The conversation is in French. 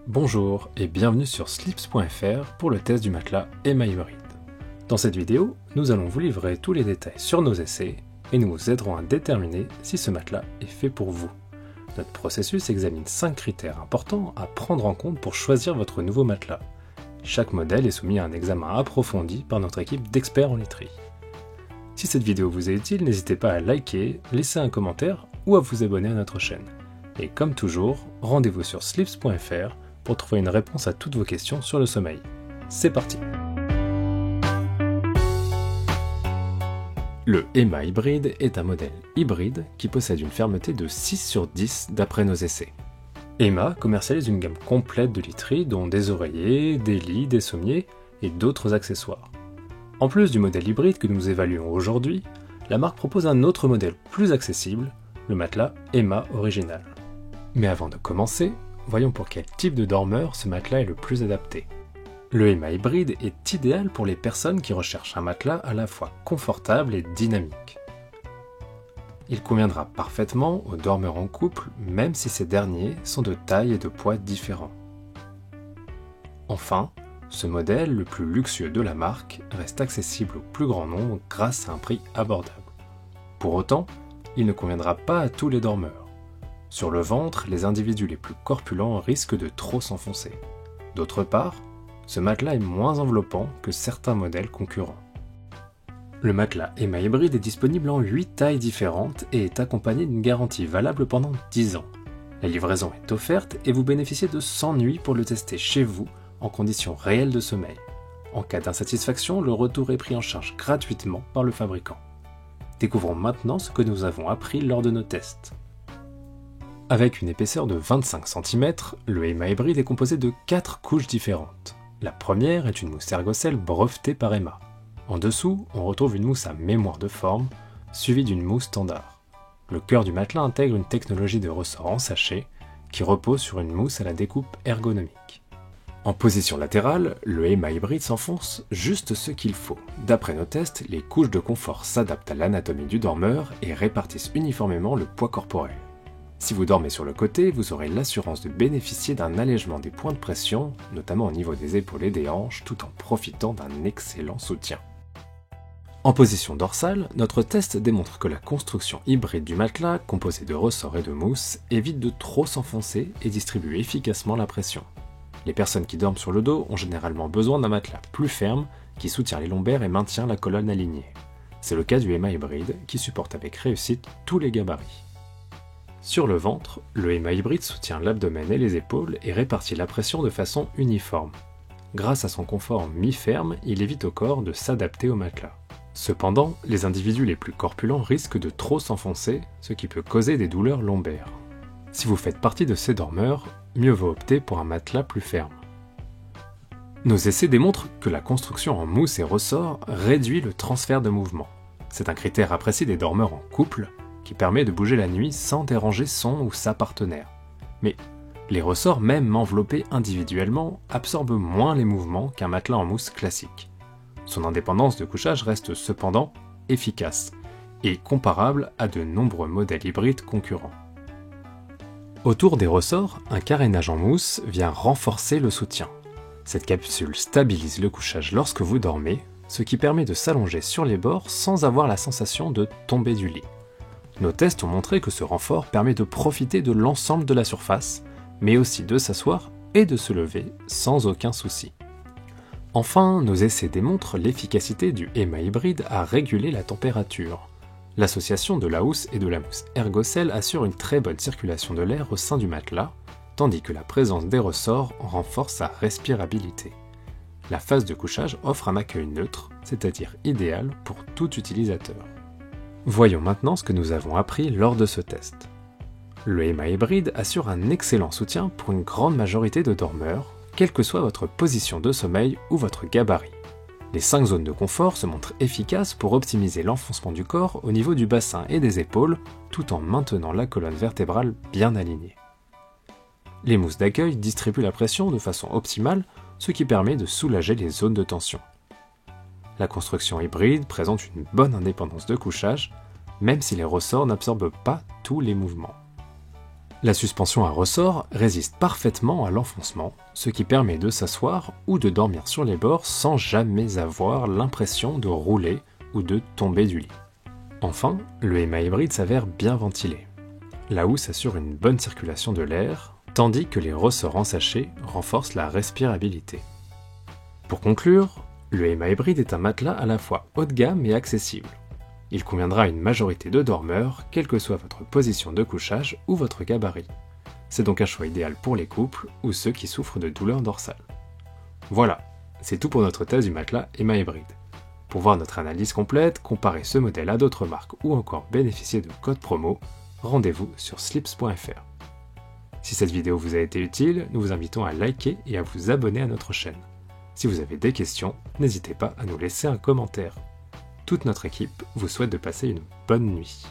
Bonjour et bienvenue sur Sleeps.fr pour le test du matelas Emma Hybrid. Dans cette vidéo, nous allons vous livrer tous les détails sur nos essais et nous vous aiderons à déterminer si ce matelas est fait pour vous. Notre processus examine 5 critères importants à prendre en compte pour choisir votre nouveau matelas. Chaque modèle est soumis à un examen approfondi par notre équipe d'experts en literie. Si cette vidéo vous est utile, n'hésitez pas à liker, laisser un commentaire ou à vous abonner à notre chaîne. Et comme toujours, rendez-vous sur sleeps.fr pour trouver une réponse à toutes vos questions sur le sommeil. C'est parti! Le Emma Hybrid est un modèle hybride qui possède une fermeté de 6 sur 10 d'après nos essais. Emma commercialise une gamme complète de literie dont des oreillers, des lits, des sommiers et d'autres accessoires. En plus du modèle hybride que nous évaluons aujourd'hui, la marque propose un autre modèle plus accessible, le matelas Emma Original. Mais avant de commencer, voyons pour quel type de dormeur ce matelas est le plus adapté. Le Emma Hybrid est idéal pour les personnes qui recherchent un matelas à la fois confortable et dynamique. Il conviendra parfaitement aux dormeurs en couple, même si ces derniers sont de taille et de poids différents. Enfin, ce modèle, le plus luxueux de la marque, reste accessible au plus grand nombre grâce à un prix abordable. Pour autant, il ne conviendra pas à tous les dormeurs. Sur le ventre, les individus les plus corpulents risquent de trop s'enfoncer. D'autre part, ce matelas est moins enveloppant que certains modèles concurrents. Le matelas Emma Hybrid est disponible en 8 tailles différentes et est accompagné d'une garantie valable pendant 10 ans. La livraison est offerte et vous bénéficiez de 100 nuits pour le tester chez vous en conditions réelles de sommeil. En cas d'insatisfaction, le retour est pris en charge gratuitement par le fabricant. Découvrons maintenant ce que nous avons appris lors de nos tests. Avec une épaisseur de 25 cm, le Emma Hybrid est composé de 4 couches différentes. La première est une mousse Ergocell brevetée par Emma. En dessous, on retrouve une mousse à mémoire de forme, suivie d'une mousse standard. Le cœur du matelas intègre une technologie de ressort en sachet, qui repose sur une mousse à la découpe ergonomique. En position latérale, le Emma Hybrid s'enfonce juste ce qu'il faut. D'après nos tests, les couches de confort s'adaptent à l'anatomie du dormeur et répartissent uniformément le poids corporel. Si vous dormez sur le côté, vous aurez l'assurance de bénéficier d'un allègement des points de pression, notamment au niveau des épaules et des hanches, tout en profitant d'un excellent soutien. En position dorsale, notre test démontre que la construction hybride du matelas, composée de ressorts et de mousse, évite de trop s'enfoncer et distribue efficacement la pression. Les personnes qui dorment sur le dos ont généralement besoin d'un matelas plus ferme qui soutient les lombaires et maintient la colonne alignée. C'est le cas du Emma Hybrid qui supporte avec réussite tous les gabarits. Sur le ventre, le Emma Hybrid soutient l'abdomen et les épaules et répartit la pression de façon uniforme. Grâce à son confort mi-ferme, il évite au corps de s'adapter au matelas. Cependant, les individus les plus corpulents risquent de trop s'enfoncer, ce qui peut causer des douleurs lombaires. Si vous faites partie de ces dormeurs, mieux vaut opter pour un matelas plus ferme. Nos essais démontrent que la construction en mousse et ressort réduit le transfert de mouvement. C'est un critère apprécié des dormeurs en couple, qui permet de bouger la nuit sans déranger son ou sa partenaire. Mais les ressorts, même enveloppés individuellement, absorbent moins les mouvements qu'un matelas en mousse classique. Son indépendance de couchage reste cependant efficace et comparable à de nombreux modèles hybrides concurrents. Autour des ressorts, un carénage en mousse vient renforcer le soutien. Cette capsule stabilise le couchage lorsque vous dormez, ce qui permet de s'allonger sur les bords sans avoir la sensation de tomber du lit. Nos tests ont montré que ce renfort permet de profiter de l'ensemble de la surface, mais aussi de s'asseoir et de se lever sans aucun souci. Enfin, nos essais démontrent l'efficacité du Emma Hybrid à réguler la température. L'association de la housse et de la mousse Ergocell assure une très bonne circulation de l'air au sein du matelas, tandis que la présence des ressorts renforce sa respirabilité. La phase de couchage offre un accueil neutre, c'est-à-dire idéal pour tout utilisateur. Voyons maintenant ce que nous avons appris lors de ce test. Le Emma Hybrid assure un excellent soutien pour une grande majorité de dormeurs, quelle que soit votre position de sommeil ou votre gabarit. Les 5 zones de confort se montrent efficaces pour optimiser l'enfoncement du corps au niveau du bassin et des épaules, tout en maintenant la colonne vertébrale bien alignée. Les mousses d'accueil distribuent la pression de façon optimale, ce qui permet de soulager les zones de tension. La construction hybride présente une bonne indépendance de couchage, même si les ressorts n'absorbent pas tous les mouvements. La suspension à ressort résiste parfaitement à l'enfoncement, ce qui permet de s'asseoir ou de dormir sur les bords sans jamais avoir l'impression de rouler ou de tomber du lit. Enfin, le Ema hybride s'avère bien ventilé. La housse assure une bonne circulation de l'air, tandis que les ressorts en sachet renforcent la respirabilité. Pour conclure, le Ema hybride est un matelas à la fois haut de gamme et accessible. Il conviendra à une majorité de dormeurs, quelle que soit votre position de couchage ou votre gabarit. C'est donc un choix idéal pour les couples ou ceux qui souffrent de douleurs dorsales. Voilà, c'est tout pour notre test du matelas Ema hybride. Pour voir notre analyse complète, comparer ce modèle à d'autres marques ou encore bénéficier de codes promo, rendez-vous sur slips.fr. Si cette vidéo vous a été utile, nous vous invitons à liker et à vous abonner à notre chaîne. Si vous avez des questions, n'hésitez pas à nous laisser un commentaire. Toute notre équipe vous souhaite de passer une bonne nuit.